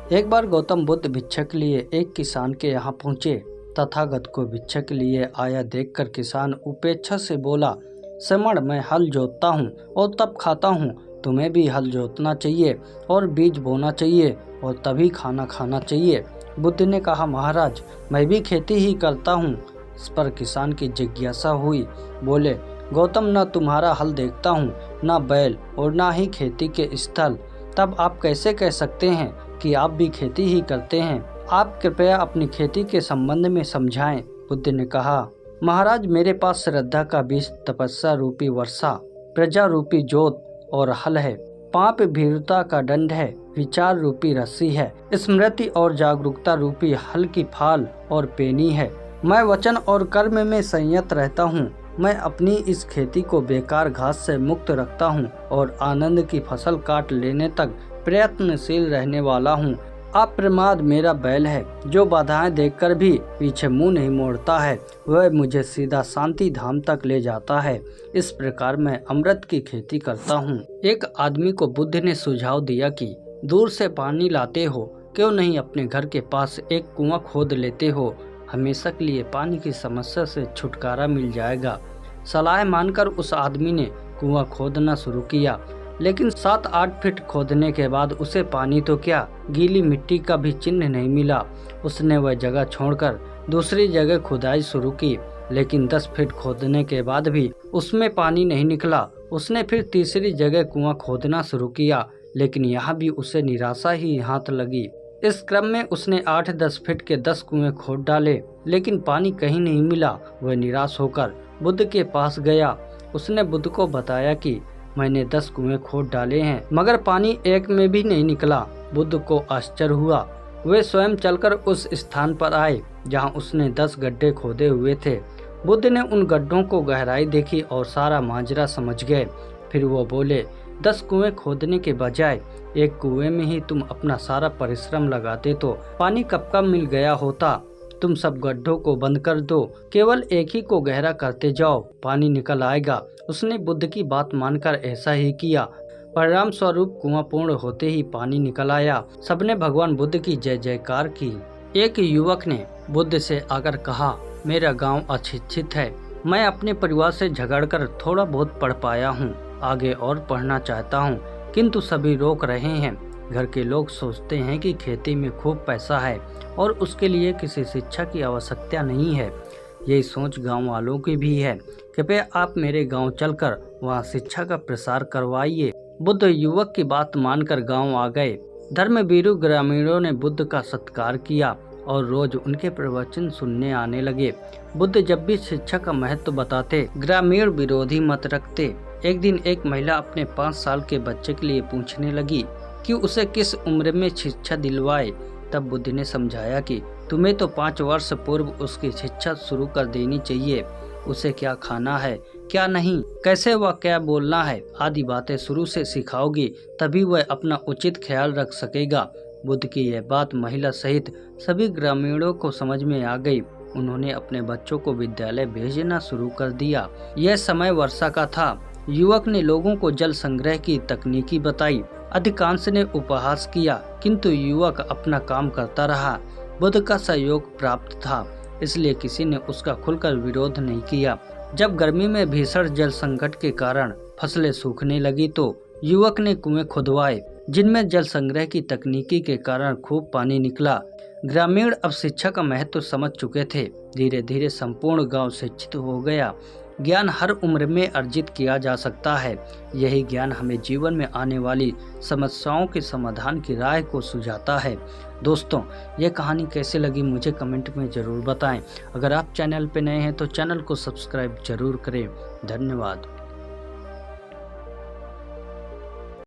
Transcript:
एक बार गौतम बुद्ध भिक्षा के लिए एक किसान के यहाँ पहुँचे। तथागत को भिक्षा के लिए आया देखकर किसान उपेक्षा से बोला, श्रमण, मैं हल जोतता हूँ और तब खाता हूँ। तुम्हें भी हल जोतना चाहिए और बीज बोना चाहिए और तभी खाना खाना चाहिए। बुद्ध ने कहा, महाराज, मैं भी खेती ही करता हूँ। इस पर किसान की जिज्ञासा हुई। बोले, गौतम, न तुम्हारा हल देखता हूँ, न बैल और न ही खेती के स्थल। तब आप कैसे कह सकते हैं कि आप भी खेती ही करते हैं? आप कृपया अपनी खेती के संबंध में समझाएं। बुद्ध ने कहा, महाराज, मेरे पास श्रद्धा का बीज, तपस्या रूपी वर्षा, प्रजा रूपी जोत और हल है। पाप भीरुता का दंड है, विचार रूपी रस्सी है, स्मृति और जागरूकता रूपी हल की फाल और पेनी है। मैं वचन और कर्म में संयत रहता हूँ। मैं अपनी इस खेती को बेकार घास से मुक्त रखता हूँ और आनंद की फसल काट लेने तक प्रयत्नशील रहने वाला हूँ। अप्रमाद मेरा बैल है, जो बाधाएं देखकर भी पीछे मुंह नहीं मोड़ता है। वह मुझे सीधा शांति धाम तक ले जाता है। इस प्रकार मैं अमृत की खेती करता हूँ। एक आदमी को बुद्ध ने सुझाव दिया कि दूर से पानी लाते हो, क्यों नहीं अपने घर के पास एक कुआं खोद लेते हो? हमेशा के लिए पानी की समस्या से छुटकारा मिल जाएगा। सलाह मानकर उस आदमी ने कुआं खोदना शुरू किया, लेकिन 7-8 फीट खोदने के बाद उसे पानी तो क्या, गीली मिट्टी का भी चिन्ह नहीं मिला। उसने वह जगह छोड़कर दूसरी जगह खुदाई शुरू की, लेकिन 10 फीट खोदने के बाद भी उसमें पानी नहीं निकला। उसने फिर तीसरी जगह कुआं खोदना शुरू किया, लेकिन यहाँ भी उसे निराशा ही हाथ लगी। इस क्रम में उसने 8-10 फीट के 10 कुएं खोद डाले, लेकिन पानी कहीं नहीं मिला। वह निराश होकर बुद्ध के पास गया। उसने बुद्ध को बताया कि मैंने 10 कुएं खोद डाले हैं, मगर पानी एक में भी नहीं निकला। बुद्ध को आश्चर्य हुआ। वे स्वयं चलकर उस स्थान पर आए जहां उसने 10 गड्ढे खोदे हुए थे। बुद्ध ने उन गड्ढों को गहराई देखी और सारा माजरा समझ गए। फिर वो बोले, 10 कुएं खोदने के बजाय एक कुएं में ही तुम अपना सारा परिश्रम लगाते तो पानी कब कब मिल गया होता। तुम सब गड्ढों को बंद कर दो, केवल एक ही को गहरा करते जाओ, पानी निकल आएगा। उसने बुद्ध की बात मानकर ऐसा ही किया। परिणाम स्वरूप कुआं पूर्ण होते ही पानी निकल आया। सबने भगवान बुद्ध की जय जयकार की। एक युवक ने बुद्ध से आकर कहा, मेरा गांव अशिक्षित है। मैं अपने परिवार से झगड़कर थोड़ा बहुत पढ़ पाया हूँ। आगे और पढ़ना चाहता हूँ, किंतु सभी रोक रहे हैं। घर के लोग सोचते हैं कि खेती में खूब पैसा है और उसके लिए किसी शिक्षा की आवश्यकता नहीं है। यही सोच गांव वालों की भी है। कृपया आप मेरे गांव चलकर वहां शिक्षा का प्रसार करवाइए। बुद्ध युवक की बात मानकर गांव आ गए। धर्मवीरू ग्रामीणों ने बुद्ध का सत्कार किया और रोज उनके प्रवचन सुनने आने लगे। बुद्ध जब भी शिक्षा का महत्व बताते, ग्रामीण विरोधी मत रखते। एक दिन एक महिला अपने 5 साल के बच्चे के लिए पूछने लगी कि उसे किस उम्र में शिक्षा दिलवाए। तब बुद्ध ने समझाया कि तुम्हें तो 5 वर्ष पूर्व उसकी शिक्षा शुरू कर देनी चाहिए। उसे क्या खाना है, क्या नहीं, कैसे वह क्या बोलना है आदि बातें शुरू से सिखाओगी, तभी वह अपना उचित ख्याल रख सकेगा। बुद्ध की यह बात महिला सहित सभी ग्रामीणों को समझ में आ गई। उन्होंने अपने बच्चों को विद्यालय भेजना शुरू कर दिया। यह समय वर्षा का था। युवक ने लोगों को जल संग्रह की तकनीकी बताई। अधिकांश ने उपहास किया, किंतु युवक अपना काम करता रहा। बुद्ध का सहयोग प्राप्त था, इसलिए किसी ने उसका खुलकर विरोध नहीं किया। जब गर्मी में भीषण जल संकट के कारण फसलें सूखने लगी तो युवक ने कुएं खुदवाए, जिनमें जल संग्रह की तकनीकी के कारण खूब पानी निकला। ग्रामीण अब शिक्षा का महत्व समझ चुके थे। धीरे धीरे संपूर्ण गांव शिक्षित हो गया। ज्ञान हर उम्र में अर्जित किया जा सकता है। यही ज्ञान हमें जीवन में आने वाली समस्याओं के समाधान की राह को सुझाता है। दोस्तों, यह कहानी कैसे लगी मुझे कमेंट में ज़रूर बताएं। अगर आप चैनल पर नए हैं तो चैनल को सब्सक्राइब जरूर करें। धन्यवाद।